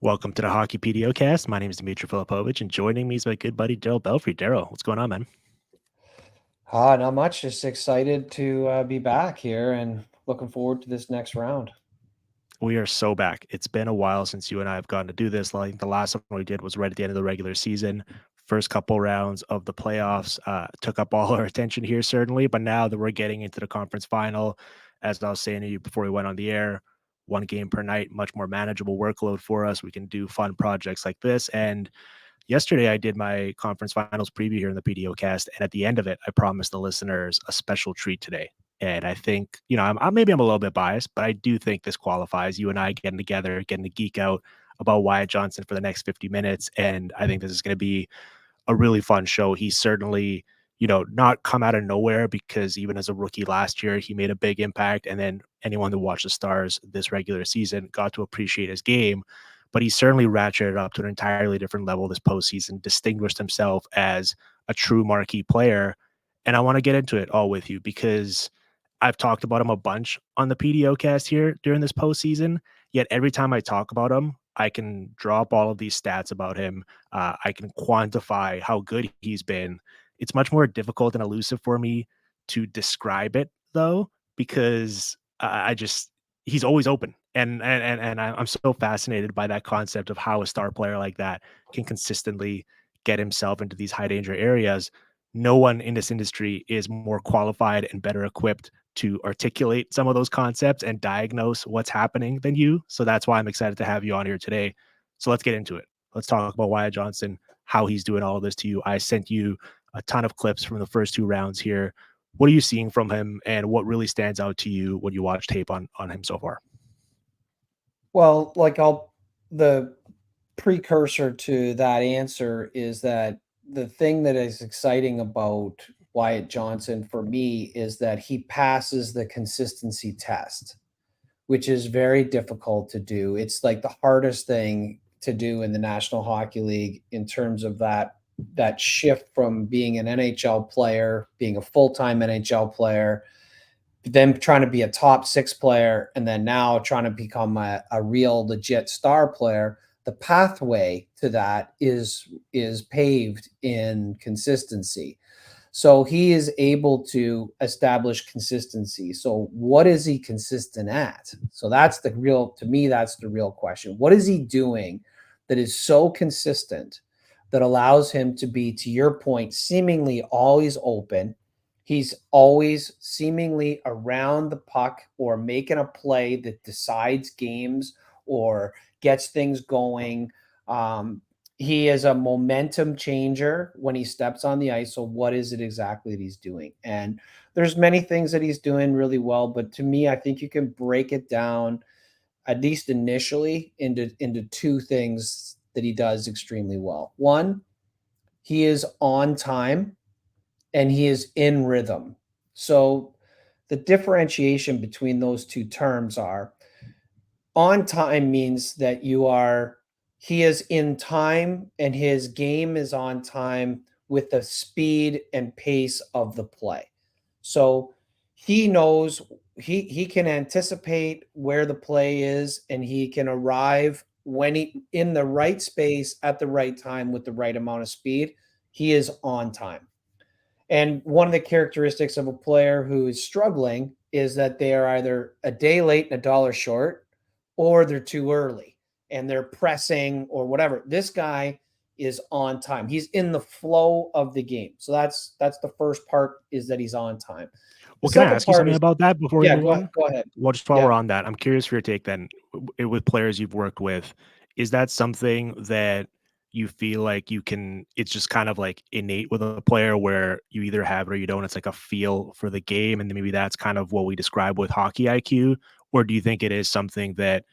Welcome to the Hockey PDOcast. My name is Dimitri Filipovich, and joining me is my good buddy Daryl Belfry. Daryl, what's going on, man? Not much. Just excited to be back here and looking forward to this next round. We are so back. It's been a while since you and I have gotten to do this. Like the last one we did was right at the end of the regular season. First couple rounds of the playoffs took up all our attention here, certainly. But now that we're getting into the conference final, as I was saying to you before we went on the air, one game per night, much more manageable workload for us. We can do fun projects like this. And yesterday I did my conference finals preview here in the PDOcast, and at the end of it, I promised the listeners a special treat today. And I think, maybe I'm a little bit biased, but I do think this qualifies. You and I getting together, getting to geek out about Wyatt Johnston for the next 50 minutes. And I think this is going to be a really fun show. He's certainly, not come out of nowhere, because even as a rookie last year, he made a big impact. And then anyone who watched the Stars this regular season got to appreciate his game. But he certainly ratcheted up to an entirely different level this postseason, distinguished himself as a true marquee player. And I want to get into it all with you because I've talked about him a bunch on the PDOcast here during this postseason. Yet every time I talk about him, I can draw up all of these stats about him. I can quantify how good he's been. It's much more difficult and elusive for me to describe it, though, because I just he's always open, and I'm so fascinated by that concept of how a star player like that can consistently get himself into these high danger areas. No one in this industry is more qualified and better equipped to articulate some of those concepts and diagnose what's happening than you. So that's why I'm excited to have you on here today. So let's get into it. Let's talk about Wyatt Johnston, how he's doing all of this to you. I sent you a ton of clips from the first two rounds here. What are you seeing from him, and what really stands out to you when you watch tape on him so far? Well, the precursor to that answer is that the thing that is exciting about Wyatt Johnson for me is that he passes the consistency test, which is very difficult to do. It's like the hardest thing to do in the National Hockey League in terms of that shift from being an NHL player, being a full-time NHL player, then trying to be a top six player, and then now trying to become a real legit star player. The pathway to that is paved in consistency. So he is able to establish consistency. So what is he consistent at? So that's the real, to me, that's the real question. What is he doing that is so consistent that allows him to be, to your point, seemingly always open? He's always seemingly around the puck or making a play that decides games or gets things going. He is a momentum changer when he steps on the ice. So what is it exactly that he's doing? And there's many things that he's doing really well, but to me, I think you can break it down, at least initially, into two things that he does extremely well. One, he is on time and he is in rhythm. So the differentiation between those two terms are: on time means that he is in time and his game is on time with the speed and pace of the play. So he knows, he can anticipate where the play is, and he can arrive when he in the right space at the right time with the right amount of speed. He is on time. And one of the characteristics of a player who is struggling is that they are either a day late and a dollar short, or they're too early and they're pressing or whatever. This guy is on time. He's in the flow of the game. So that's the first part, is that he's on time. The Well, can I second ask you part something is, about that before we yeah, move on? go ahead. Well, just while Yeah. we're on that, I'm curious for your take then. With players you've worked with, is that something that you feel like you can, it's just kind of like innate with a player where you either have it or you don't? It's like a feel for the game. And maybe that's kind of what we describe with hockey IQ. Or do you think it is something that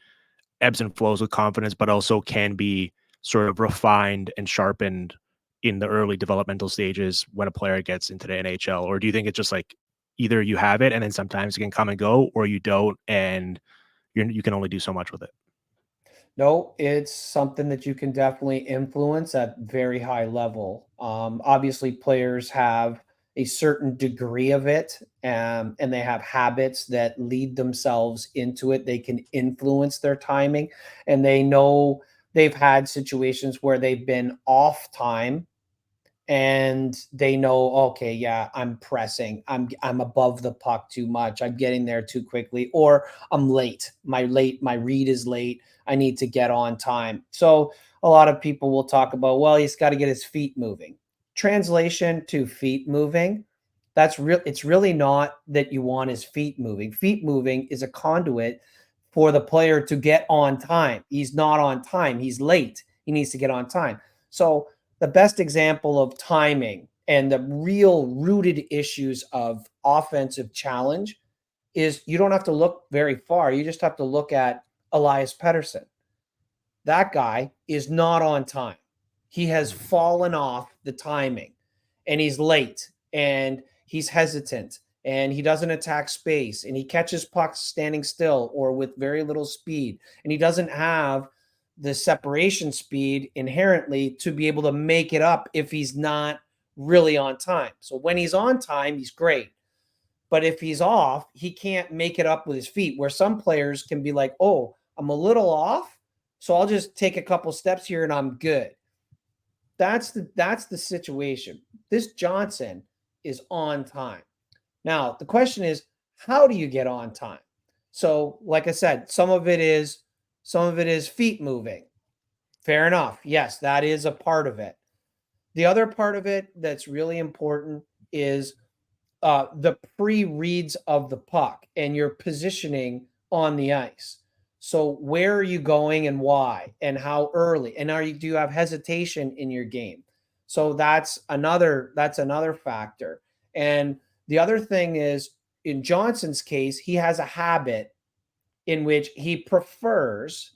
ebbs and flows with confidence, but also can be sort of refined and sharpened in the early developmental stages when a player gets into the NHL? Or do you think it's just like either you have it and then sometimes it can come and go, or you don't and you can only do so much with it? No, it's something that you can definitely influence at very high level. Obviously, players have a certain degree of it, and they have habits that lead themselves into it. They can influence their timing, and they know they've had situations where they've been off time and they know, okay, yeah, I'm pressing, I'm above the puck too much, I'm getting there too quickly, or I'm late, my read is late, I need to get on time. So a lot of people will talk about, well, he's got to get his feet moving. Translation to feet moving, that's real. It's really not that you want his feet moving. Feet moving is a conduit for the player to get on time. He's not on time, he's late, he needs to get on time. So the best example of timing and the real rooted issues of offensive challenge is, you don't have to look very far. You just have to look at Elias Pettersson. That guy is not on time. He has fallen off the timing, and he's late, and he's hesitant, and he doesn't attack space, and he catches pucks standing still or with very little speed, and he doesn't have the separation speed inherently to be able to make it up if he's not really on time. So when he's on time, he's great. But if he's off, he can't make it up with his feet. Where some players can be like, oh, I'm a little off, so I'll just take a couple steps here and I'm good. That's the situation. This Johnson is on time. Now, the question is, how do you get on time? So, like I said, some of it is feet moving. Fair enough. Yes, that is a part of it. The other part of it that's really important is the pre-reads of the puck and your positioning on the ice. So where are you going and why and how early? And do you have hesitation in your game? So that's another factor. And the other thing is, in Johnson's case, he has a habit in which he prefers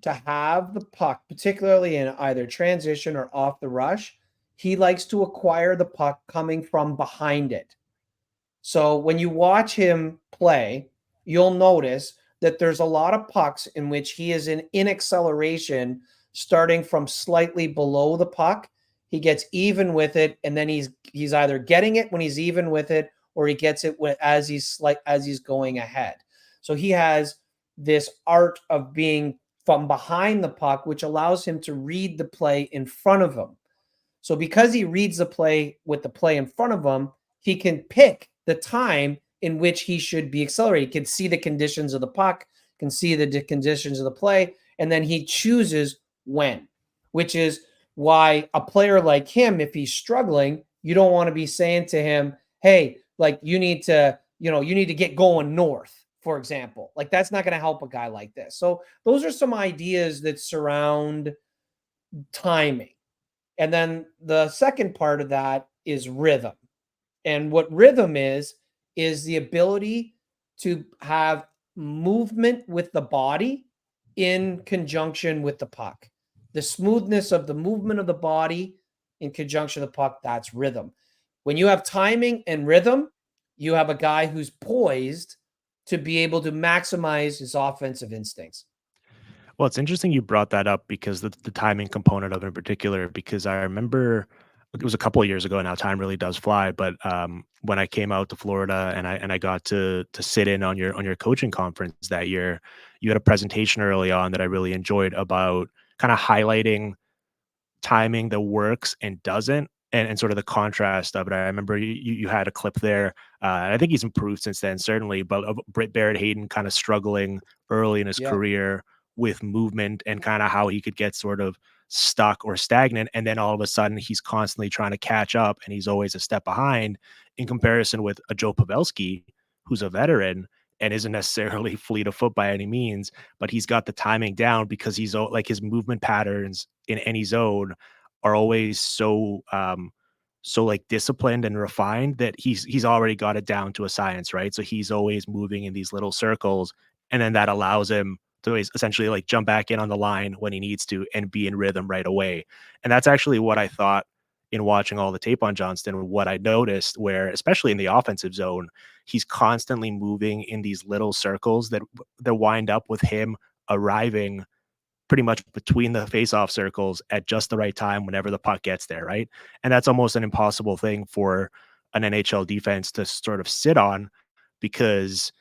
to have the puck, particularly in either transition or off the rush. He likes to acquire the puck coming from behind it. So when you watch him play, you'll notice that there's a lot of pucks in which he is in acceleration, starting from slightly below the puck. He gets even with it, and then he's either getting it when he's even with it, or he gets it as he's going ahead. So he has this art of being from behind the puck, which allows him to read the play in front of him. So because he reads the play with the play in front of him, he can pick the time in which he should be accelerated. He can see the conditions of the puck, can see the conditions of the play, and then he chooses when, which is why a player like him, if he's struggling, you don't want to be saying to him, hey, like you need to get going north, for example. Like, that's not going to help a guy like this. So those are some ideas that surround timing. And then the second part of that is rhythm. And what rhythm is the ability to have movement with the body in conjunction with the puck. The smoothness of the movement of the body in conjunction with the puck, that's rhythm. When you have timing and rhythm, you have a guy who's poised to be able to maximize his offensive instincts. Well, it's interesting you brought that up because the timing component of it in particular, because I remember it was a couple of years ago now. Time really does fly. But when I came out to Florida and I got to sit in on your coaching conference that year, you had a presentation early on that I really enjoyed about kind of highlighting timing that works and doesn't, and sort of the contrast of it. I remember you had a clip there, and I think he's improved since then, certainly, but of Britt Barrett Hayden kind of struggling early in his Yeah. career with movement and kind of how he could get sort of stuck or stagnant, and then all of a sudden he's constantly trying to catch up and he's always a step behind in comparison with a Joe Pavelski, who's a veteran and isn't necessarily fleet of foot by any means, but he's got the timing down because like his movement patterns in any zone are always so like disciplined and refined that he's already got it down to a science, right? So he's always moving in these little circles, and then that allows him to essentially like jump back in on the line when he needs to and be in rhythm right away. And that's actually what I thought in watching all the tape on Johnston, what I noticed, where especially in the offensive zone, he's constantly moving in these little circles that wind up with him arriving pretty much between the face-off circles at just the right time whenever the puck gets there, right? And that's almost an impossible thing for an NHL defense to sort of sit on, because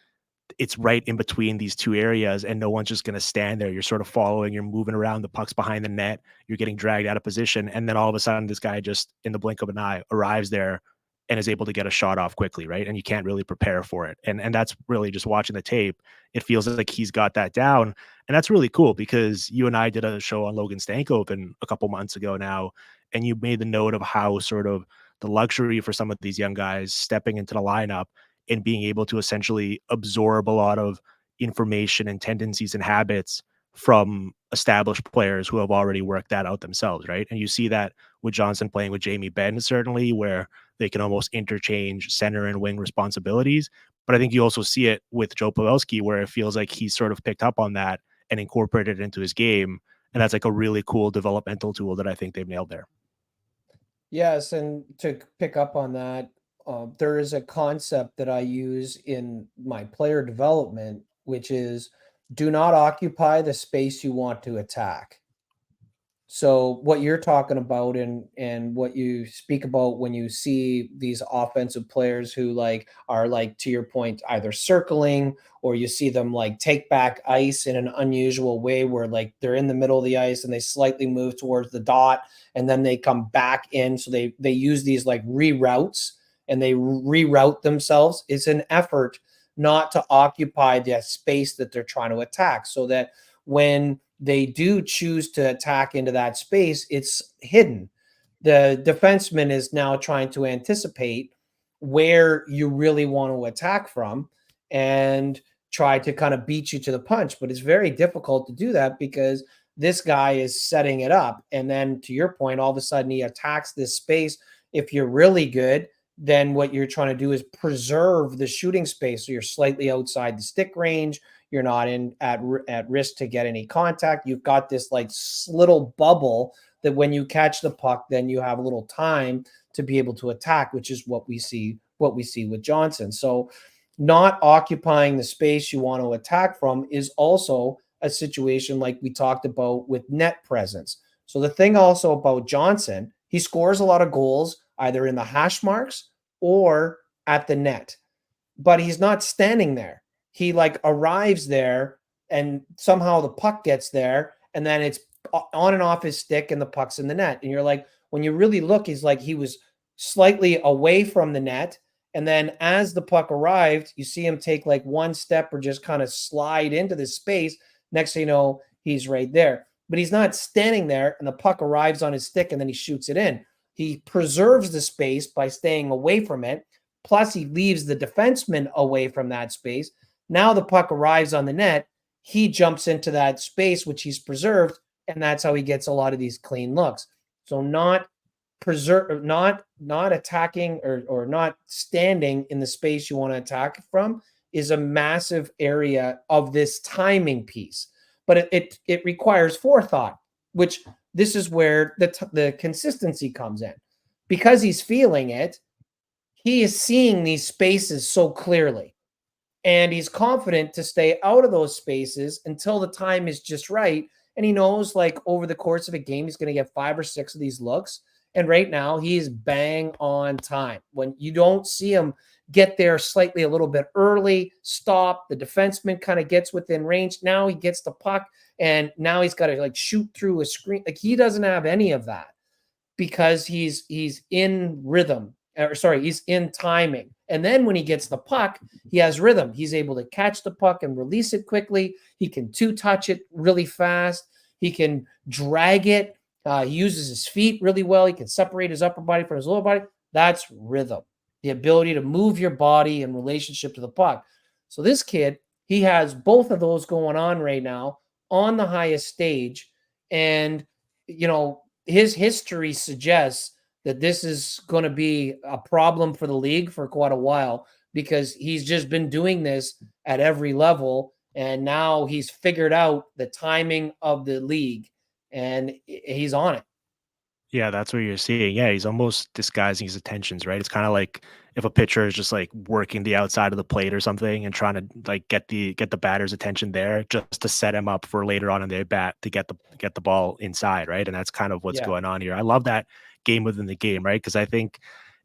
it's right in between these two areas, and no one's just going to stand there. You're sort of following, you're moving around, the puck's behind the net, you're getting dragged out of position, and then all of a sudden this guy just in the blink of an eye arrives there and is able to get a shot off quickly, right? And you can't really prepare for it. And that's really just watching the tape. It feels like he's got that down. And that's really cool because you and I did a show on Logan Stankoven a couple months ago now, and you made the note of how sort of the luxury for some of these young guys stepping into the lineup and being able to essentially absorb a lot of information and tendencies and habits from established players who have already worked that out themselves, right? And you see that with Johnson playing with Jamie Benn, certainly, where they can almost interchange center and wing responsibilities. But I think you also see it with Joe Pavelski, where it feels like he's sort of picked up on that and incorporated it into his game. And that's like a really cool developmental tool that I think they've nailed there. Yes, and to pick up on that, there is a concept that I use in my player development, which is do not occupy the space you want to attack. So what you're talking about and what you speak about when you see these offensive players who like are like to your point either circling or you see them like take back ice in an unusual way where like they're in the middle of the ice and they slightly move towards the dot and then they come back in, so they use these like reroutes and they reroute themselves. It's an effort not to occupy the space that they're trying to attack, so that when they do choose to attack into that space, it's hidden. The defenseman is now trying to anticipate where you really want to attack from and try to kind of beat you to the punch. But it's very difficult to do that because this guy is setting it up. And then to your point, all of a sudden he attacks this space. If you're really good, then what you're trying to do is preserve the shooting space. So you're slightly outside the stick range. You're not at risk to get any contact. You've got this like little bubble that when you catch the puck, then you have a little time to be able to attack, which is what we see with Johnson. So not occupying the space you want to attack from is also a situation like we talked about with net presence. So the thing also about Johnson, he scores a lot of goals either in the hash marks or at the net, but he's not standing there. He like arrives there and somehow the puck gets there and then it's on and off his stick and the puck's in the net. And you're like, when you really look, he's like, he was slightly away from the net. And then as the puck arrived, you see him take like one step or just kind of slide into the space. Next thing you know, he's right there. But he's not standing there and the puck arrives on his stick and then he shoots it in. He preserves the space by staying away from it. Plus, he leaves the defenseman away from that space. Now the puck arrives on the net. He jumps into that space, which he's preserved, and that's how he gets a lot of these clean looks. So not attacking or not standing in the space you want to attack from is a massive area of this timing piece. But it requires forethought, which this is where the consistency comes in. Because he's feeling it, he is seeing these spaces so clearly. And he's confident to stay out of those spaces until the time is just right. And he knows, like, over the course of a game, he's going to get 5 or 6 of these looks. And right now, he's bang on time. When you don't see him get there slightly a little bit early, stop, the defenseman kind of gets within range. Now he gets the puck, and now he's got to, like, shoot through a screen. Like, he doesn't have any of that because he's in rhythm. He's in timing. And then when he gets the puck, he has rhythm. He's able to catch the puck and release it quickly. He can two-touch it really fast. He can drag it. He uses his feet really well. He can separate his upper body from his lower body. That's rhythm, the ability to move your body in relationship to the puck. So this kid, he has both of those going on right now on the highest stage. And, his history suggests that this is going to be a problem for the league for quite a while because he's just been doing this at every level. And now he's figured out the timing of the league and he's on it. Yeah, that's what you're seeing. Yeah, he's almost disguising his intentions, right? It's kind of like if a pitcher is just like working the outside of the plate or something and trying to like get the batter's attention there just to set him up for later on in the bat to get the ball inside, right? And that's kind of what's Yeah. going on here. I love that game within the game, right? Because I think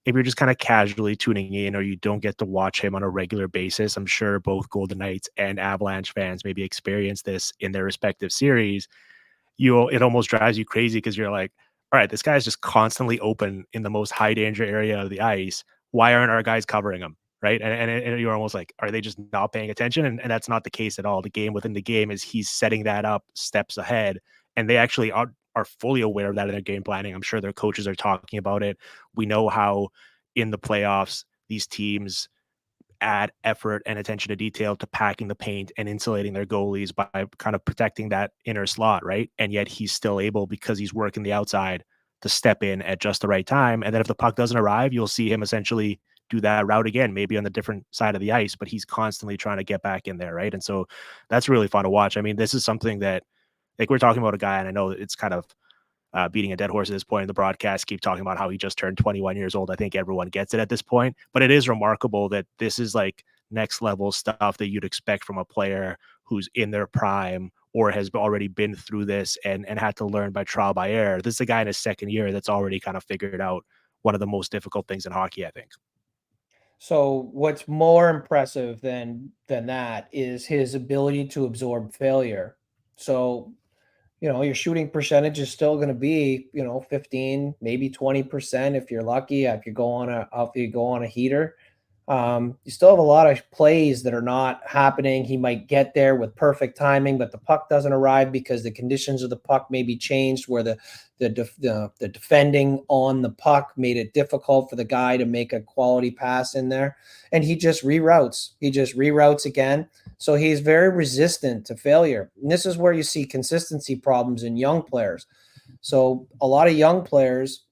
if you're just kind of casually tuning in or you don't get to watch him on a regular basis, I'm sure both Golden Knights and Avalanche fans maybe experience this in their respective series. It almost drives you crazy because you're like, all right, this guy's just constantly open in the most high danger area of the ice. Why aren't our guys covering him? Right. And you're almost like, are they just not paying attention? And that's not the case at all. The game within the game is he's setting that up steps ahead. And they actually are fully aware of that in their game planning. I'm sure their coaches are talking about it. We know how in the playoffs, these teams add effort and attention to detail to packing the paint and insulating their goalies by kind of protecting that inner slot, right? And yet he's still able, because he's working the outside, to step in at just the right time. And then if the puck doesn't arrive, you'll see him essentially do that route again, maybe on the different side of the ice, but he's constantly trying to get back in there, right? And so that's really fun to watch. I mean, this is something that, like, we're talking about a guy, and I know it's kind of beating a dead horse at this point in the broadcast, keep talking about how he just turned 21 years old. I think everyone gets it at this point, but it is remarkable that this is like next level stuff that you'd expect from a player who's in their prime or has already been through this and had to learn by trial by error. This is a guy in his second year that's already kind of figured out one of the most difficult things in hockey, I think. So what's more impressive than that is his ability to absorb failure. So, your shooting percentage is still going to be, 15, maybe 20% if you're lucky. If you go on a heater. You still have a lot of plays that are not happening. He might get there with perfect timing, but the puck doesn't arrive because the conditions of the puck may be changed, where the defending on the puck made it difficult for the guy to make a quality pass in there, and he just reroutes. He just reroutes again. So he's very resistant to failure. And this is where you see consistency problems in young players. So a lot of young players,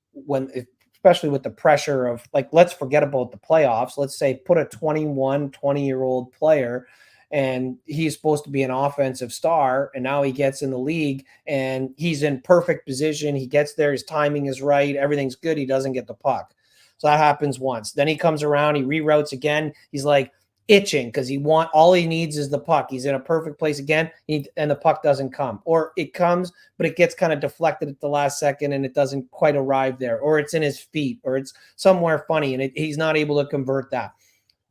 especially with the pressure of, like, let's forget about the playoffs. Let's say put a 20-year-old player, and he's supposed to be an offensive star, and now he gets in the league and he's in perfect position. He gets there, his timing is right, everything's good. He doesn't get the puck. So that happens once. Then he comes around, he reroutes again. He's like itching because all he needs is the puck. He's in a perfect place again, and the puck doesn't come, or it comes, but it gets kind of deflected at the last second and it doesn't quite arrive there, or it's in his feet, or it's somewhere funny, and he's not able to convert that.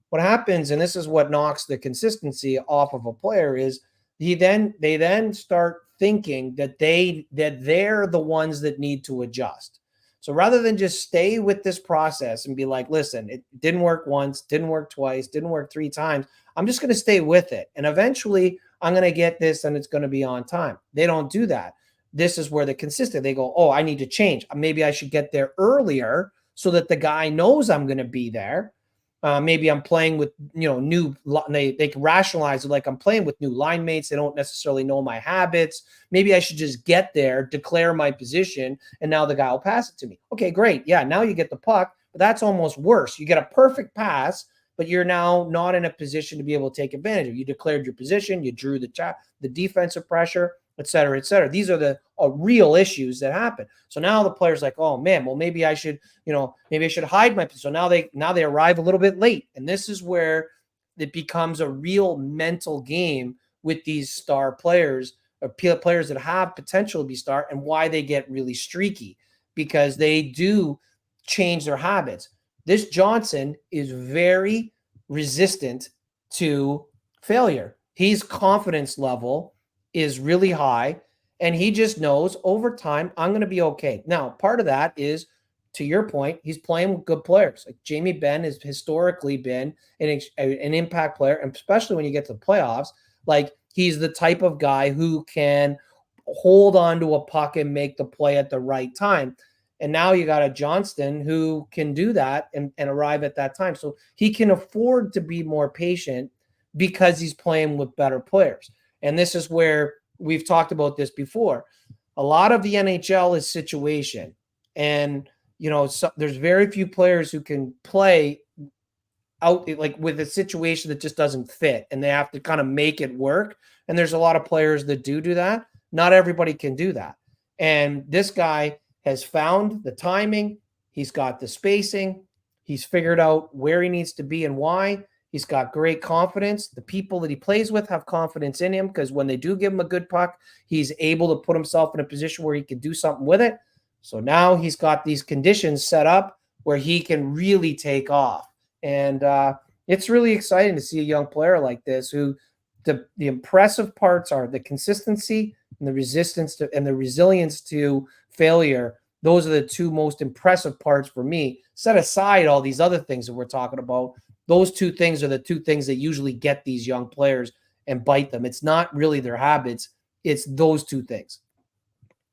What happens, and this is what knocks the consistency off of a player, is they then start thinking that they're the ones that need to adjust. So rather than just stay with this process and be like, listen, it didn't work once, didn't work twice, didn't work 3 times, I'm just going to stay with it. And eventually I'm going to get this and it's going to be on time. They don't do that. This is where they go, oh, I need to change. Maybe I should get there earlier so that the guy knows I'm going to be there. Maybe I'm playing with, they can rationalize it like I'm playing with new line mates. They don't necessarily know my habits. Maybe I should just get there, declare my position, and now the guy will pass it to me. Okay, great. Yeah, now you get the puck, but that's almost worse. You get a perfect pass, but you're now not in a position to be able to take advantage of it. You declared your position, you drew the defensive pressure, et cetera, et cetera. These are the real issues that happen. So now the player's like, oh man, well, maybe I should hide my position. So now they arrive a little bit late. And this is where it becomes a real mental game with these star players, or players that have potential to be star, and why they get really streaky, because they do change their habits. This Johnson is very resistant to failure. His confidence level is really high, and he just knows over time, I'm going to be okay. Now, part of that is, to your point, he's playing with good players. Like Jamie Benn has historically been an impact player, and especially when you get to the playoffs, like he's the type of guy who can hold on to a puck and make the play at the right time. And now you got a Johnston who can do that and arrive at that time. So he can afford to be more patient because he's playing with better players. And this is where we've talked about this before. A lot of the NHL is situation. And, there's very few players who can play out like with a situation that just doesn't fit, and they have to kind of make it work. And there's a lot of players that do that. Not everybody can do that. And this guy has found the timing. He's got the spacing. He's figured out where he needs to be and why. He's got great confidence. The people that he plays with have confidence in him, because when they do give him a good puck, he's able to put himself in a position where he can do something with it. So now he's got these conditions set up where he can really take off. And it's really exciting to see a young player like this who the impressive parts are the consistency and the resistance to and the resilience to failure. Those are the two most impressive parts for me. Set aside all these other things that we're talking about. Those two things are the two things that usually get these young players and bite them. It's not really their habits, it's those two things.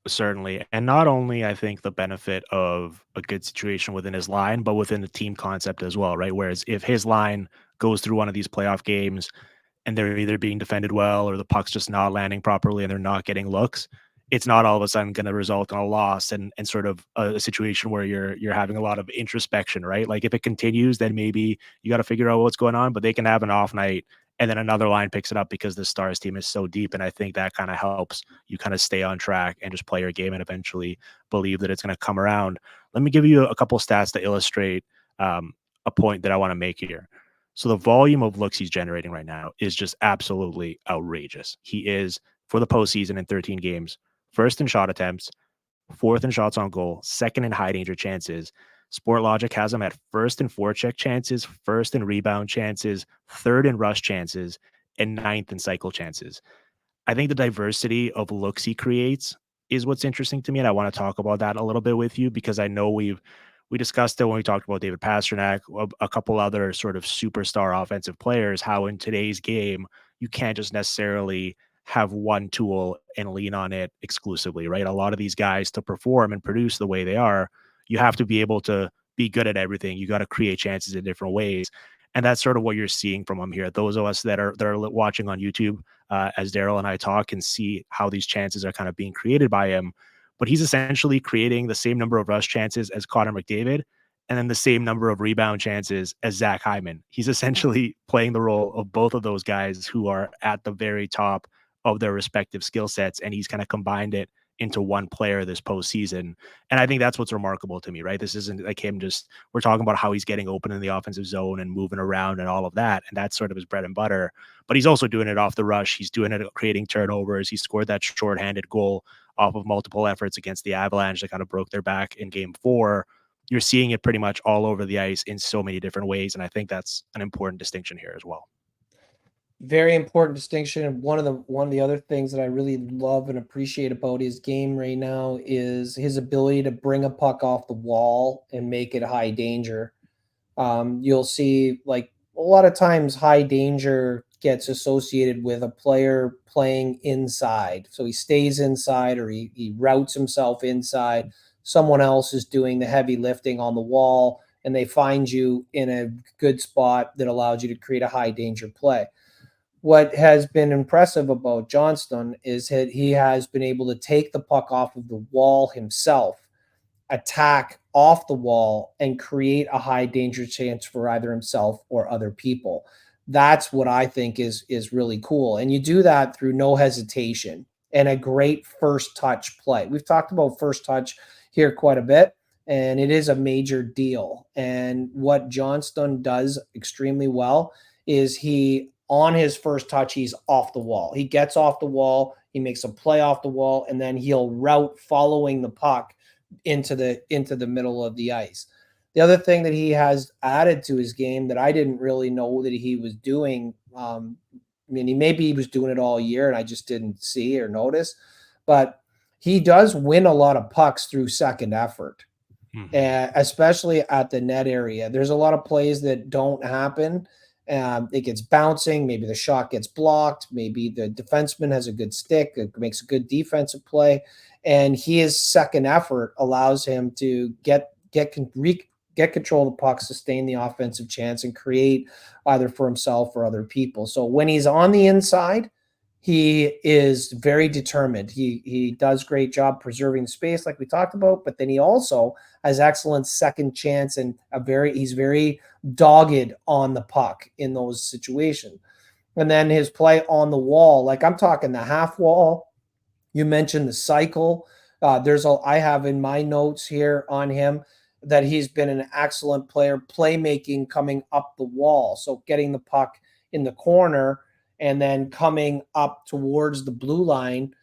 Certainly. And not only I think the benefit of a good situation within his line, but within the team concept as well, right? Whereas if his line goes through one of these playoff games and they're either being defended well or the puck's just not landing properly and they're not getting looks, it's not all of a sudden going to result in a loss and sort of a situation where you're having a lot of introspection, right? Like if it continues, then maybe you got to figure out what's going on, but they can have an off night and then another line picks it up because the Stars team is so deep. And I think that kind of helps you kind of stay on track and just play your game and eventually believe that it's going to come around. Let me give you a couple stats to illustrate a point that I want to make here. So the volume of looks he's generating right now is just absolutely outrageous. He is, for the postseason in 13 games, first in shot attempts, fourth in shots on goal, second in high danger chances. Sportlogic has him at first in forecheck chances, first in rebound chances, third in rush chances, and ninth in cycle chances. I think the diversity of looks he creates is what's interesting to me, and I want to talk about that a little bit with you because I know we discussed it when we talked about David Pastrnak, a couple other sort of superstar offensive players, how in today's game you can't just necessarily have one tool and lean on it exclusively, right? A lot of these guys to perform and produce the way they are, you have to be able to be good at everything. You got to create chances in different ways. And that's sort of what you're seeing from him here. Those of us that are watching on YouTube, as Daryl and I talk, and see how these chances are kind of being created by him. But he's essentially creating the same number of rush chances as Connor McDavid, and then the same number of rebound chances as Zach Hyman. He's essentially playing the role of both of those guys who are at the very top of their respective skill sets, and he's kind of combined it into one player this postseason. And I think that's what's remarkable to me, right? This isn't like him just, we're talking about how he's getting open in the offensive zone and moving around and all of that. And that's sort of his bread and butter. But he's also doing it off the rush. He's doing it creating turnovers. He scored that shorthanded goal off of multiple efforts against the Avalanche that kind of broke their back in game 4. You're seeing it pretty much all over the ice in so many different ways. And I think that's an important distinction here as well. Very important distinction. And one of the other things that I really love and appreciate about his game right now is his ability to bring a puck off the wall and make it high danger. You'll see like a lot of times high danger gets associated with a player playing inside. So he stays inside or he routes himself inside. Someone else is doing the heavy lifting on the wall and they find you in a good spot that allows you to create a high danger play. What has been impressive about Johnston is that he has been able to take the puck off of the wall himself, attack off the wall, and create a high danger chance for either himself or other people. That's what I think is really cool. And you do that through no hesitation and a great first touch play. We've talked about first touch here quite a bit, and it is a major deal. And what Johnston does extremely well is he on his first touch, he's off the wall. He gets off the wall, he makes a play off the wall, and then he'll route following the puck into the middle of the ice. The other thing that he has added to his game that I didn't really know that he was doing, I mean, maybe he was doing it all year and I just didn't see or notice, but he does win a lot of pucks through second effort, especially at the net area. There's a lot of plays that don't happen. It gets bouncing. Maybe the shot gets blocked. Maybe the defenseman has a good stick. It makes a good defensive play. And his second effort allows him to get control of the puck, sustain the offensive chance, and create either for himself or other people. So when he's on the inside, he is very determined. He does great job preserving the space like we talked about, but then he also has excellent second chance and he's very dogged on the puck in those situations. And then his play on the wall, like I'm talking the half wall. You mentioned the cycle. I have in my notes here on him that he's been an excellent player, playmaking coming up the wall. So getting the puck in the corner and then coming up towards the blue line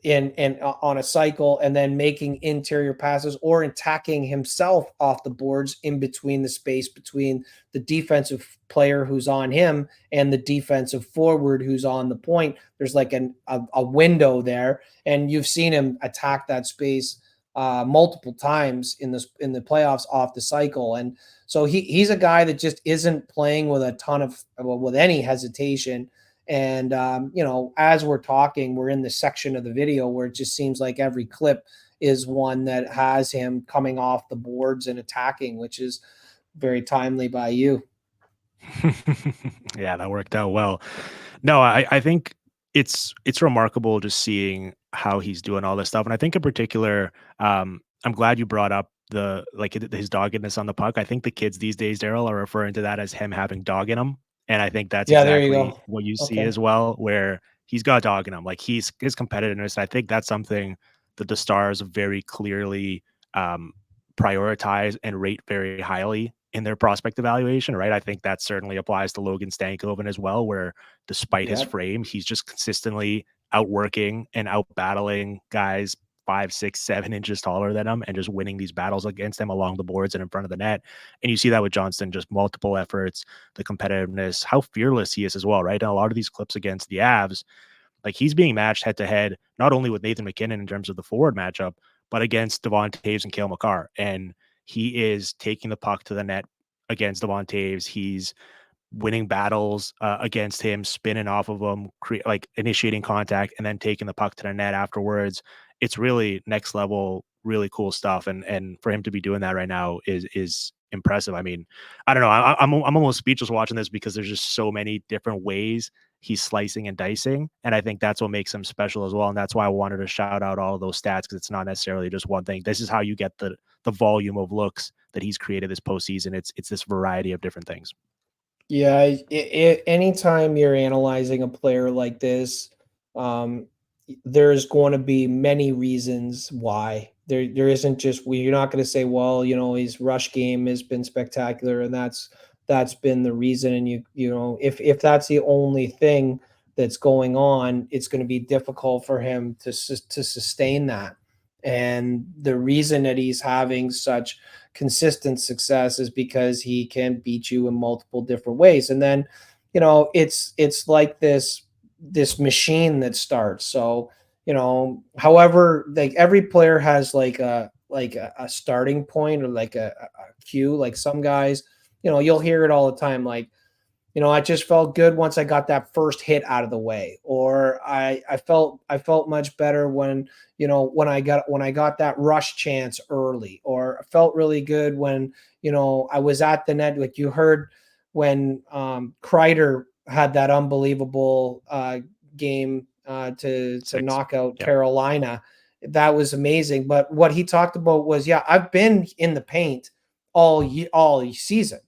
on a cycle, and then making interior passes or attacking himself off the boards in between the space between the defensive player who's on him and the defensive forward who's on the point. There's like a window there, and you've seen him attack that space multiple times in the playoffs off the cycle. And so he's a guy that just isn't playing with a ton of with any hesitation. And, as we're talking, we're in the section of the video where it just seems like every clip is one that has him coming off the boards and attacking, which is very timely by you. Yeah, that worked out well. No, I think it's remarkable just seeing how he's doing all this stuff, and I think in particular, I'm glad you brought up the like his doggedness on the puck. I think the kids these days, Daryl, are referring to that as him having dog in him, and I think that's Yeah, there you exactly go. what you see Okay. as well, where he's got dog in him. Like he's his competitiveness. I think that's something that the Stars very clearly um, prioritize and rate very highly in their prospect evaluation, right? I think that certainly applies to Logan Stankoven as well, where despite his Yep. frame, he's just consistently outworking and out battling guys 5, 6, 7 inches taller than him and just winning these battles against them along the boards and in front of the net. And you see that with Johnston, just multiple efforts, the competitiveness, how fearless he is as well, right? And a lot of these clips against the Avs, like he's being matched head to head, not only with Nathan McKinnon in terms of the forward matchup, but against Devon Taves and Cale Makar. And he is taking the puck to the net against Devon Taves. He's winning battles against him, spinning off of him, like initiating contact, and then taking the puck to the net afterwards. It's really next level, really cool stuff. And for him to be doing that right now is impressive. I mean, I don't know. I'm almost speechless watching this because there's just so many different ways he's slicing and dicing, and I think that's what makes him special as well. And that's why I wanted to shout out all of those stats because it's not necessarily just one thing. This is how you get the volume of looks that he's created this postseason. It's this variety of different things. Yeah, anytime you're analyzing a player like this, um, there's going to be many reasons why. There isn't just you're not going to say, well, his rush game has been spectacular, and that's been the reason. And if that's the only thing that's going on, it's going to be difficult for him to sustain that. And the reason that he's having such consistent success is because he can beat you in multiple different ways. And then, it's like this machine that starts. So, however, like every player has like a starting point or like a cue. Like some guys, you'll hear it all the time. Like, I just felt good once I got that first hit out of the way, or I felt much better when I got that rush chance early, or I felt really good when I was at the net. Like you heard when Kreider had that unbelievable game to Six. knock out Yep. Carolina. That was amazing. But what he talked about was, yeah, I've been in the paint all season,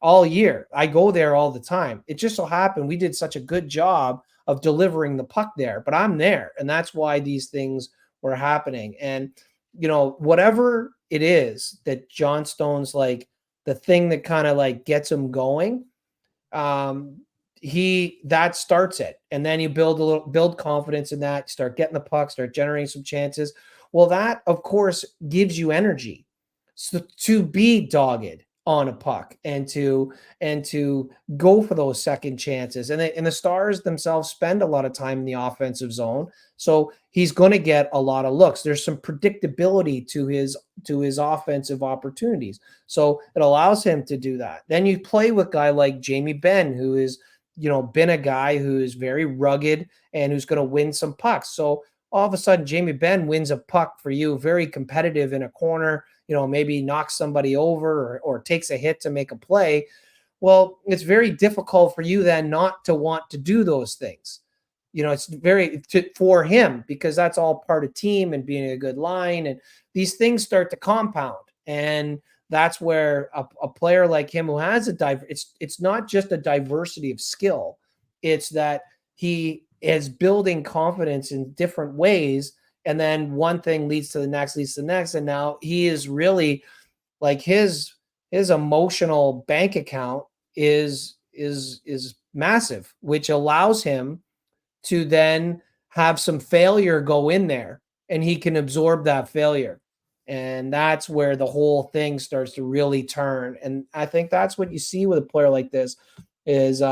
all year. I go there all the time. It just so happened we did such a good job of delivering the puck there, but I'm there. And that's why these things were happening. And, whatever it is that Johnstone's like the thing that kind of like gets him going, um, he that starts it. And then you build confidence in that, start getting the puck, start generating some chances. Well, that of course gives you energy so to be dogged on a puck and to go for those second chances. And the Stars themselves spend a lot of time in the offensive zone, so he's going to get a lot of looks. There's some predictability to his offensive opportunities, so it allows him to do that. Then you play with a guy like Jamie Benn, who is been a guy who is very rugged and who's going to win some pucks. So all of a sudden, Jamie Benn wins a puck for you, very competitive in a corner, maybe knocks somebody over or takes a hit to make a play. Well, it's very difficult for you then not to want to do those things. It's for him because that's all part of team and being a good line. And these things start to compound. And that's where a player like him who has it's not just a diversity of skill. It's that he is building confidence in different ways, and then one thing leads to the next, and now he is really like his emotional bank account is massive, which allows him to then have some failure go in there, and he can absorb that failure. And that's where the whole thing starts to really turn. And I think that's what you see with a player like this is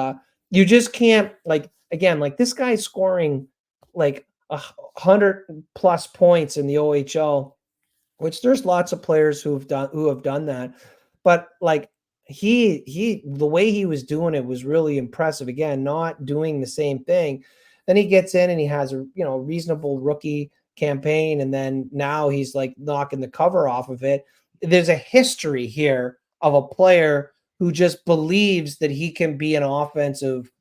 you just can't, like, again, like this guy's scoring like 100+ points in the OHL, which there's lots of players who have done that. But like the way he was doing it was really impressive. Again, not doing the same thing. Then he gets in and he has a reasonable rookie campaign, and then now he's like knocking the cover off of it. There's a history here of a player who just believes that he can be an offensive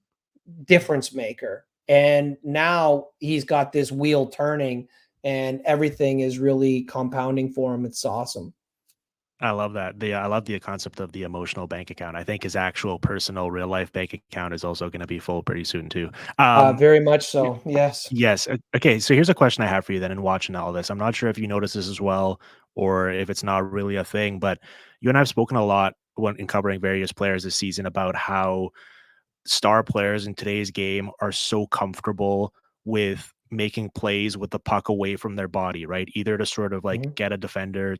difference maker. And now he's got this wheel turning and everything is really compounding for him. It's awesome. I love that. I love the concept of the emotional bank account. I think his actual personal real life bank account is also going to be full pretty soon too. Very much y- so. Yes. yes. Okay. So here's a question I have for you then in watching all this. I'm not sure if you notice this as well or if it's not really a thing, but you and I have spoken a lot when in covering various players this season about how star players in today's game are so comfortable with making plays with the puck away from their body, right? Either to sort of like Mhm. get a defender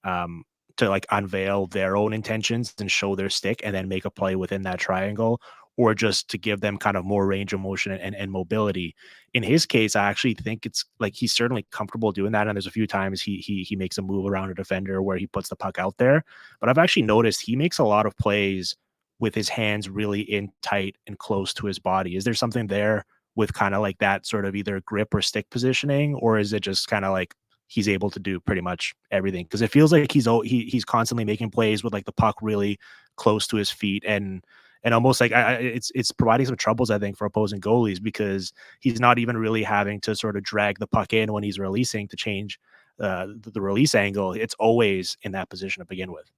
um to like unveil their own intentions and show their stick and then make a play within that triangle, or just to give them kind of more range of motion and mobility. In his case, I actually think it's like he's certainly comfortable doing that. And there's a few times he makes a move around a defender where he puts the puck out there. But I've actually noticed he makes a lot of plays with his hands really in tight and close to his body. Is there something there with kind of like that sort of either grip or stick positioning, or is it just kind of like he's able to do pretty much everything? Because it feels like he's constantly making plays with like the puck really close to his feet and almost like it's providing some troubles I think for opposing goalies because he's not even really having to sort of drag the puck in when he's releasing to change the release angle. It's always in that position to begin with.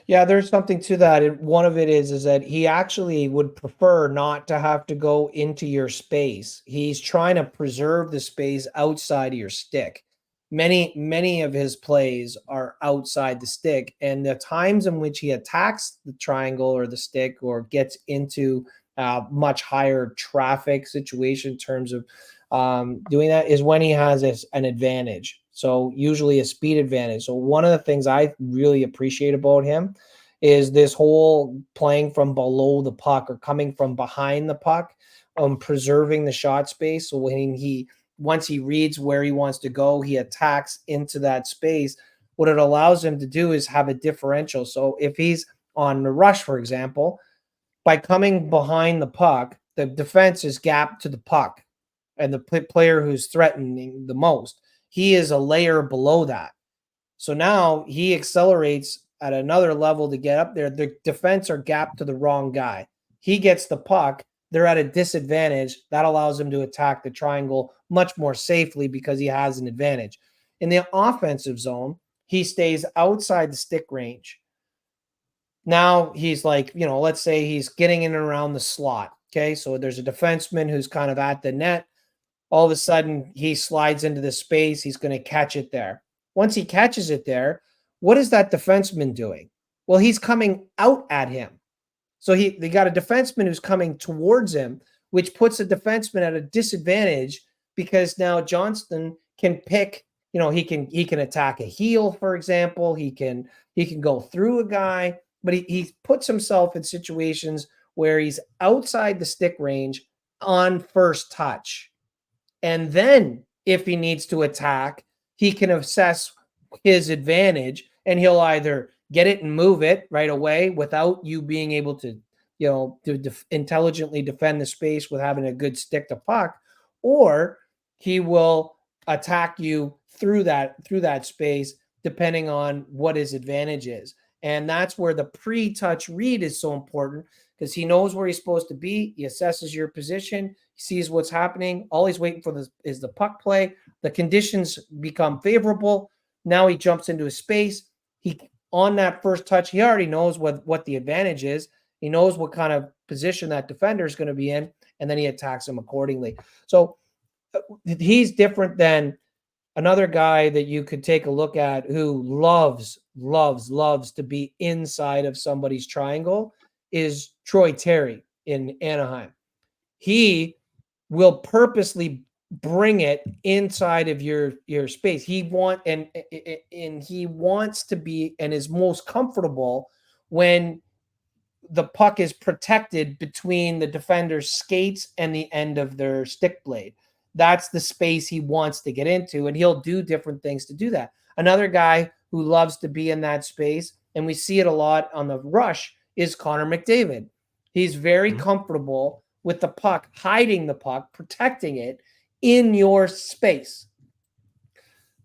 Yeah, there's something to that. And one of it is that he actually would prefer not to have to go into your space. He's trying to preserve the space outside of your stick. Many of his plays are outside the stick, and the times in which he attacks the triangle or the stick or gets into much higher traffic situation in terms of doing that is when he has an advantage. So usually a speed advantage. So one of the things I really appreciate about him is this whole playing from below the puck or coming from behind the puck, preserving the shot space. So when he once he reads where he wants to go, he attacks into that space. What it allows him to do is have a differential. So if he's on the rush, for example, by coming behind the puck, the defense is gapped to the puck, and the player who's threatening the most, he is a layer below that. So now he accelerates at another level to get up there. The defense are gapped to the wrong guy. He gets the puck. They're at a disadvantage. That allows him to attack the triangle much more safely because he has an advantage. In the offensive zone, he stays outside the stick range. Now he's like, let's say he's getting in and around the slot. Okay. So there's a defenseman who's kind of at the net. All of a sudden, he slides into the space. He's going to catch it there. Once he catches it there, what is that defenseman doing? Well, he's coming out at him. So they got a defenseman who's coming towards him, which puts a defenseman at a disadvantage because now Johnston can pick, he can attack a heel, for example. He can go through a guy, but he puts himself in situations where he's outside the stick range on first touch. And then if he needs to attack, he can assess his advantage and he'll either get it and move it right away without you being able to, intelligently defend the space with having a good stick to puck, or he will attack you through that space depending on what his advantage is. And that's where the pre-touch read is so important because he knows where he's supposed to be. He assesses your position, sees what's happening. All he's waiting for is the puck play. The conditions become favorable. Now he jumps into a space. He on that first touch, he already knows what the advantage is. He knows what kind of position that defender is going to be in, and then he attacks him accordingly. So he's different than another guy that you could take a look at who loves to be inside of somebody's triangle is Troy Terry in Anaheim. He will purposely bring it inside of your space. He wants to be and is most comfortable when the puck is protected between the defender's skates and the end of their stick blade. That's the space he wants to get into, and he'll do different things to do that. Another guy who loves to be in that space, and we see it a lot on the rush, is Connor McDavid. He's very comfortable with the puck, hiding the puck, protecting it in your space.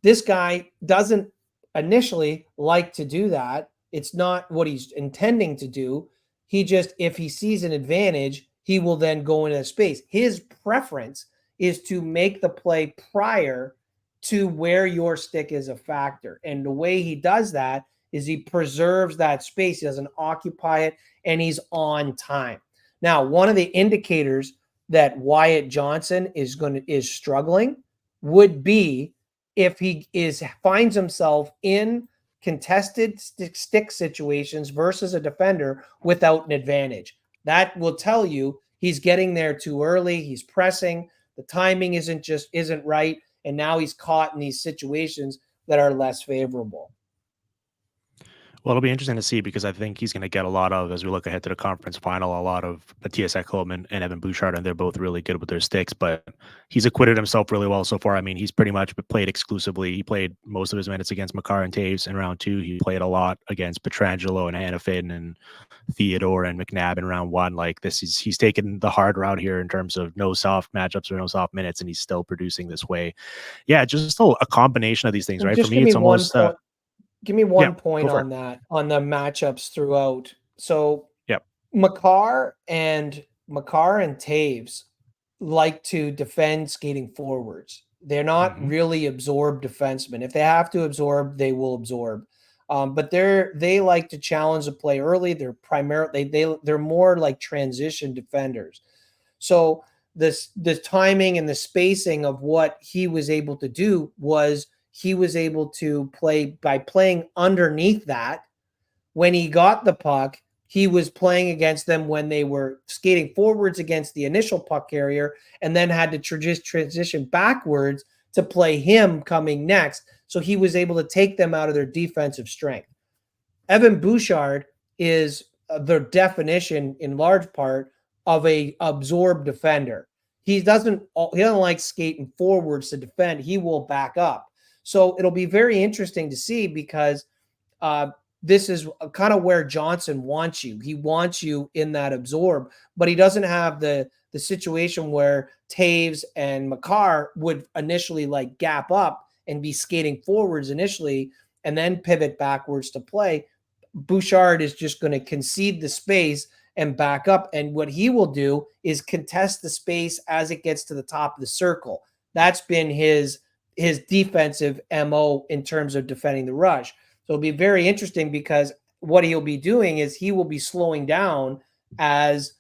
This guy doesn't initially like to do that. It's not what he's intending to do. He just, if he sees an advantage, he will then go into space. His preference is to make the play prior to where your stick is a factor. And the way he does that is he preserves that space. He doesn't occupy it, and he's on time. Now, one of the indicators that Wyatt Johnston is struggling would be if he finds himself in contested stick situations versus a defender without an advantage. That will tell you he's getting there too early. He's pressing. The timing isn't right. And now he's caught in these situations that are less favorable. Well, it'll be interesting to see because I think he's going to get a lot of, as we look ahead to the conference final, a lot of Matthias Ekholm and Evan Bouchard, and they're both really good with their sticks, but he's acquitted himself really well so far. I mean, he's pretty much played exclusively. He played most of his minutes against Makar and Taves in round 2. He played a lot against Petrangelo and Hanifin and Theodore and McNabb in round 1. Like he's taken the hard route here in terms of no soft matchups or no soft minutes, and he's still producing this way. Yeah, just a combination of these things, right? For Just me, it's almost give me one yeah, point go for it. on that, on the matchups throughout. So Yep. Makar and Taves like to defend skating forwards. They're not really absorb defensemen. If they have to absorb, they will absorb. But they like to challenge the play early. They're they're more like transition defenders. So the timing and the spacing of what he was able to do was he was able to play by playing underneath that. When he got the puck, he was playing against them when they were skating forwards against the initial puck carrier and then had to transition backwards to play him coming next. So he was able to take them out of their defensive strength. Evan Bouchard is the definition in large part of a absorbed defender. He doesn't like skating forwards to defend. He will back up. So it'll be very interesting to see because this is kind of where Johnston wants you. He wants you in that absorb, but he doesn't have the situation where Taves and Makar would initially like gap up and be skating forwards initially and then pivot backwards to play. Bouchard is just going to concede the space and back up. And what he will do is contest the space as it gets to the top of the circle. That's been his defensive MO in terms of defending the rush. So it'll be very interesting because what he'll be doing is he will be slowing down as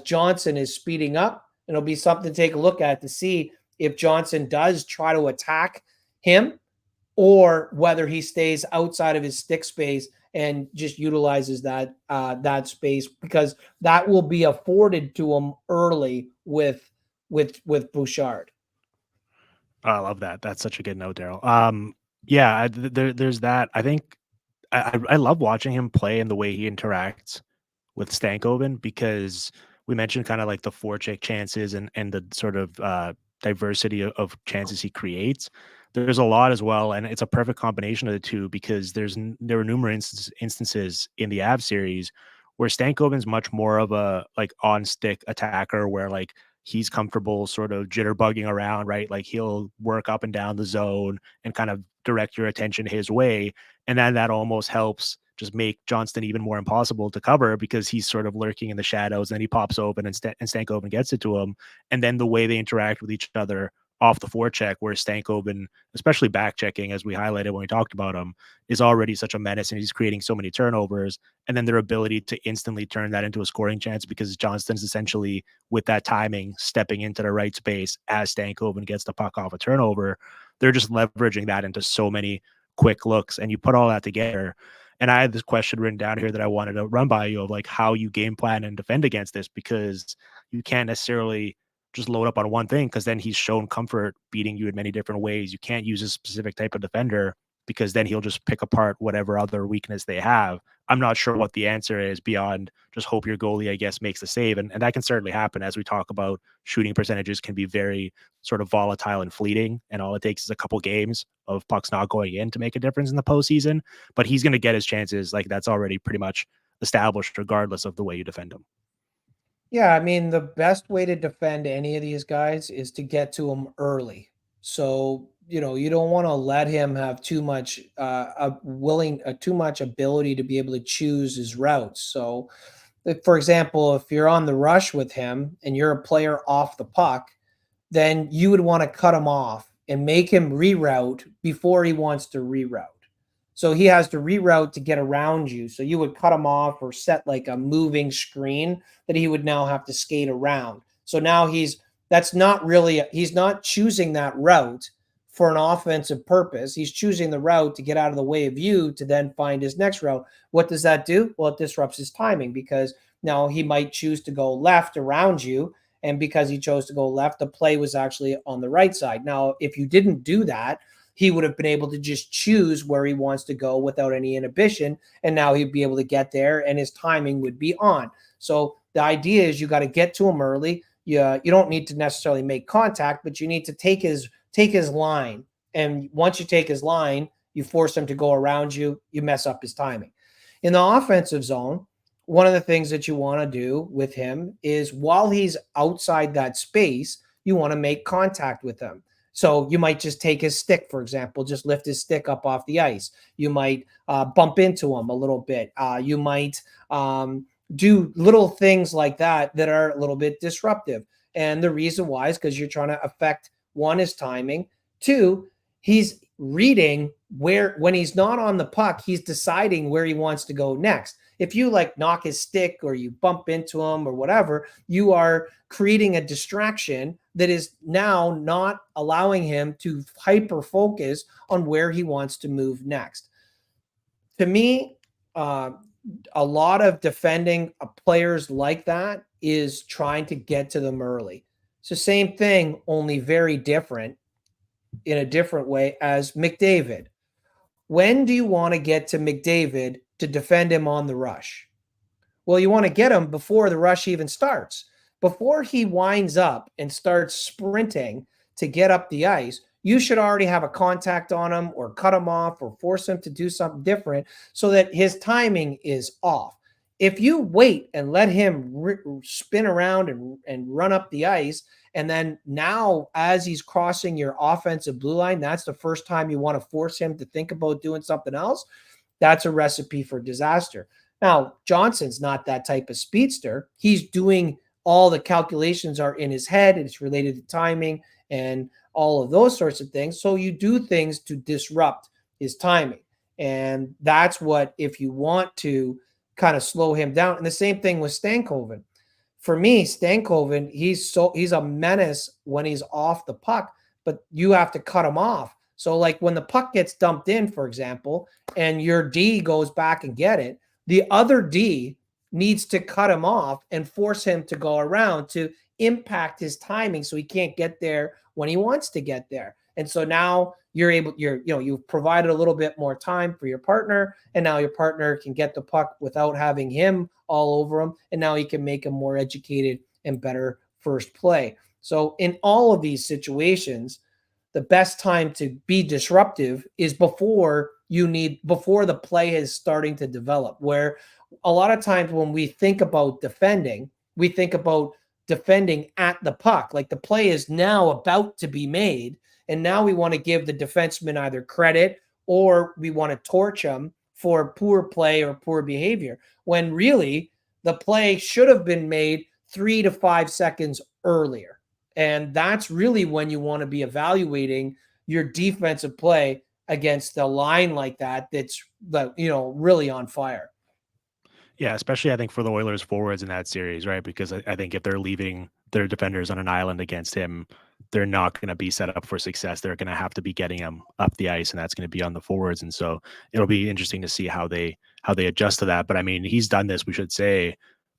Johnston is speeding up. And it'll be something to take a look at to see if Johnston does try to attack him or whether he stays outside of his stick space and just utilizes that space, because that will be afforded to him early with Bouchard. I love that. That's such a good note, Daryl. Yeah, there's that. I think I love watching him play and the way he interacts with Stankoven because we mentioned kind of like the forecheck chances and the sort of diversity of chances he creates. There's a lot as well, and it's a perfect combination of the two because there were numerous instances in the Av series where Stankoven's much more of a like on stick attacker where like he's comfortable sort of jitterbugging around, right? Like he'll work up and down the zone and kind of direct your attention his way. And then that almost helps just make Johnston even more impossible to cover because he's sort of lurking in the shadows. And he pops open and Stankoven gets it to him. And then the way they interact with each other off the forecheck, where Stankoven, especially back checking, as we highlighted when we talked about him, is already such a menace and he's creating so many turnovers. And then their ability to instantly turn that into a scoring chance because Johnston's essentially with that timing stepping into the right space as Stankoven gets the puck off a turnover. They're just leveraging that into so many quick looks. And you put all that together. And I had this question written down here that I wanted to run by you of like how you game plan and defend against this, because you can't necessarily just load up on one thing, because then he's shown comfort beating you in many different ways. You can't use a specific type of defender, because then he'll just pick apart whatever other weakness they have. I'm not sure what the answer is beyond just hope your goalie, I guess, makes the save. And that can certainly happen. As we talk about, shooting percentages can be very sort of volatile and fleeting. And all it takes is a couple games of pucks not going in to make a difference in the postseason. But he's going to get his chances. Like, that's already pretty much established, regardless of the way you defend him. Yeah, I mean, the best way to defend any of these guys is to get to them early. So, you don't want to let him have too much too much ability to be able to choose his routes. So, for example, if you're on the rush with him and you're a player off the puck, then you would want to cut him off and make him reroute before he wants to reroute. So he has to reroute to get around you. So you would cut him off or set like a moving screen that he would now have to skate around. So now that's not really, he's not choosing that route for an offensive purpose. He's choosing the route to get out of the way of you to then find his next route. What does that do? Well, it disrupts his timing, because now he might choose to go left around you. And because he chose to go left, the play was actually on the right side. Now, if you didn't do that, he would have been able to just choose where he wants to go without any inhibition. And now he'd be able to get there and his timing would be on. So the idea is you got to get to him early. You don't need to necessarily make contact, but you need to take his line. And once you take his line, you force him to go around you, you mess up his timing. In the offensive zone, one of the things that you want to do with him is, while he's outside that space, you want to make contact with him. So you might just take his stick, for example, just lift his stick up off the ice. You might bump into him a little bit. You might do little things like that that are a little bit disruptive. And the reason why is because you're trying to affect, one, his timing. Two, he's reading when he's not on the puck, he's deciding where he wants to go next. If you like knock his stick or you bump into him or whatever, you are creating a distraction that is now not allowing him to hyper focus on where he wants to move next. To me, a lot of defending players like that is trying to get to them early. It's the same thing, only very different, in a different way, as McDavid. When do you want to get to McDavid to defend him on the rush? Well, you want to get him before the rush even starts. Before he winds up and starts sprinting to get up the ice, you should already have a contact on him or cut him off or force him to do something different so that his timing is off. If you wait and let him spin around and run up the ice, and then now as he's crossing your offensive blue line, that's the first time you want to force him to think about doing something else, that's a recipe for disaster. Now, Johnson's not that type of speedster. He's doing, all the calculations are in his head, and it's related to timing and all of those sorts of things. So you do things to disrupt his timing. And that's what, if you want to kind of slow him down. And the same thing with Stankoven. For me, Stankoven, he's a menace when he's off the puck, but you have to cut him off. So like when the puck gets dumped in, for example, and your D goes back and get it, the other D needs to cut him off and force him to go around to impact his timing so he can't get there when he wants to get there. And so now you've provided a little bit more time for your partner, and now your partner can get the puck without having him all over him, and now he can make a more educated and better first play. So in all of these situations, the best time to be disruptive is before the play is starting to develop, where a lot of times when we think about defending, we think about defending at the puck. Like the play is now about to be made, and now we want to give the defenseman either credit or we want to torch him for poor play or poor behavior, when really the play should have been made 3 to 5 seconds earlier. And that's really when you want to be evaluating your defensive play against a line like that's really on fire. Yeah, especially I think for the Oilers forwards in that series, right? Because I think if they're leaving their defenders on an island against him, they're not going to be set up for success. They're going to have to be getting him up the ice, and that's going to be on the forwards. And so it'll be interesting to see how they adjust to that. But I mean, he's done this, we should say,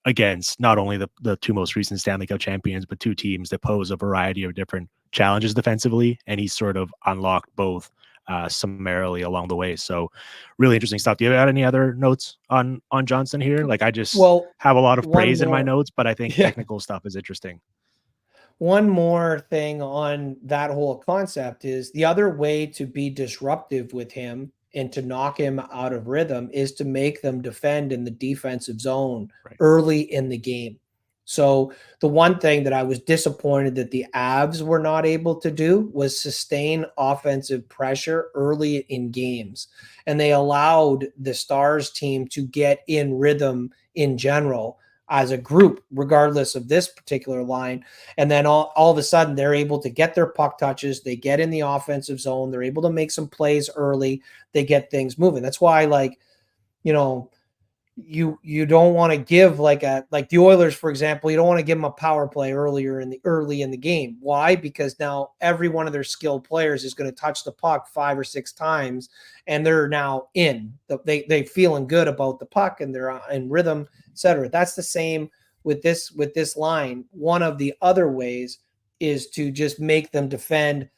against not only the two most recent Stanley Cup champions, but two teams that pose a variety of different challenges defensively, and he's sort of unlocked both summarily along the way. So really interesting stuff. Do you have any other notes on Johnston here? Like I just Well, have a lot of one praise in my more. notes, but I think Yeah. technical stuff is interesting. One more thing on that whole concept is the other way to be disruptive with him and to knock him out of rhythm is to make them defend in the defensive zone Right. early in the game. So the one thing that I was disappointed that the Avs were not able to do was sustain offensive pressure early in games. And they allowed the Stars team to get in rhythm in general as a group, regardless of this particular line. And then all of a sudden, they're able to get their puck touches. They get in the offensive zone. They're able to make some plays early. They get things moving. That's why, like, you know, you don't want to give like the Oilers, for example, you don't want to give them a power play early in the game. Why? Because now every one of their skilled players is going to touch the puck 5 or 6 times, and they're now in. They feeling good about the puck and they're in rhythm, etc. That's the same with this line. One of the other ways is to just make them defend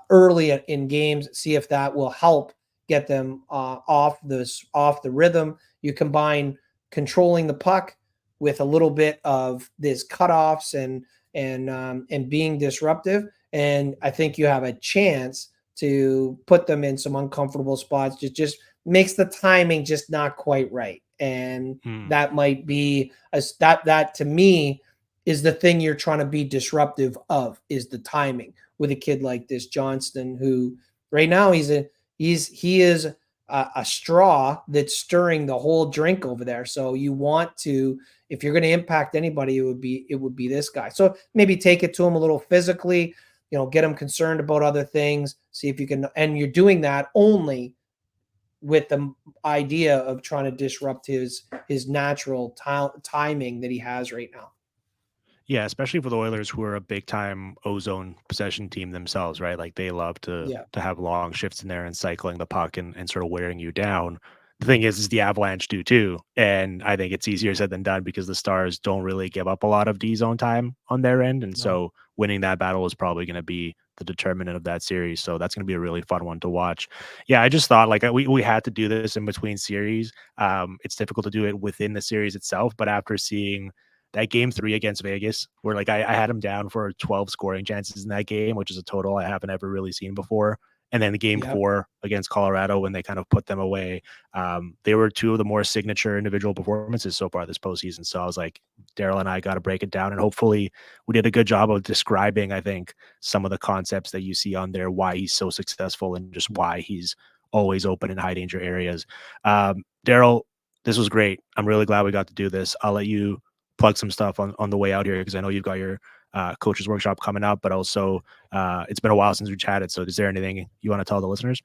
early in games, see if that will help get them off the rhythm. You combine controlling the puck with a little bit of this cutoffs and being disruptive, and I think you have a chance to put them in some uncomfortable spots. Just makes the timing just not quite right, and Hmm. that might be that to me is the thing you're trying to be disruptive of, is the timing with a kid like this Johnston, who right now he is a straw that's stirring the whole drink over there. So you want to, if you're going to impact anybody, it would be this guy. So maybe take it to him a little physically, get him concerned about other things, see if you can, and you're doing that only with the idea of trying to disrupt his natural timing that he has right now. Yeah, especially for the Oilers, who are a big time ozone possession team themselves, right? Like they love Yeah. to have long shifts in there and cycling the puck and sort of wearing you down. The thing is the Avalanche do too. And I think it's easier said than done because the Stars don't really give up a lot of D zone time on their end. And No. so winning that battle is probably going to be the determinant of that series. So that's going to be a really fun one to watch. Yeah, I just thought like we had to do this in between series. It's difficult to do it within the series itself, but after seeing that game 3 against Vegas, where like I had him down for 12 scoring chances in that game, which is a total I haven't ever really seen before. And then the game Yep. 4 against Colorado, when they kind of put them away, they were two of the more signature individual performances so far this postseason. So I was like, Daryl and I got to break it down, and hopefully we did a good job of describing, I think, some of the concepts that you see on there, why he's so successful, and just why he's always open in high danger areas. Daryl, this was great. I'm really glad we got to do this. I'll let you plug some stuff on the way out here because I know you've got your coaches workshop coming up, but also it's been a while since we chatted. So is there anything you want to tell the listeners?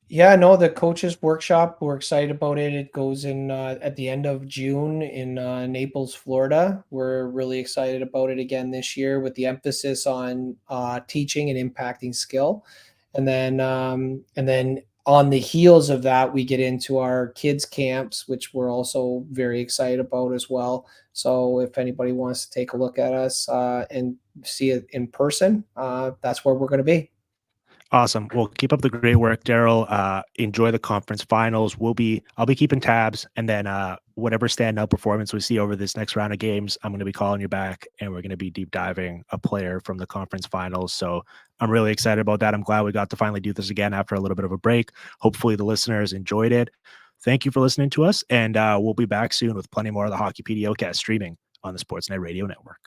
Yeah, no, the coaches workshop, we're excited about it. It goes in at the end of June in Naples, Florida. We're really excited about it again this year with the emphasis on teaching and impacting skill. And then on the heels of that, we get into our kids camps, which we're also very excited about as well. So if anybody wants to take a look at us and see it in person, that's where we're going to be. Awesome. Well, keep up the great work, Daryl. Enjoy the conference finals. I'll be keeping tabs, and then whatever standout performance we see over this next round of games, I'm going to be calling you back, and we're going to be deep diving a player from the conference finals. So I'm really excited about that. I'm glad we got to finally do this again after a little bit of a break. Hopefully, the listeners enjoyed it. Thank you for listening to us, and we'll be back soon with plenty more of the Hockey PDOcast streaming on the Sportsnet Radio Network.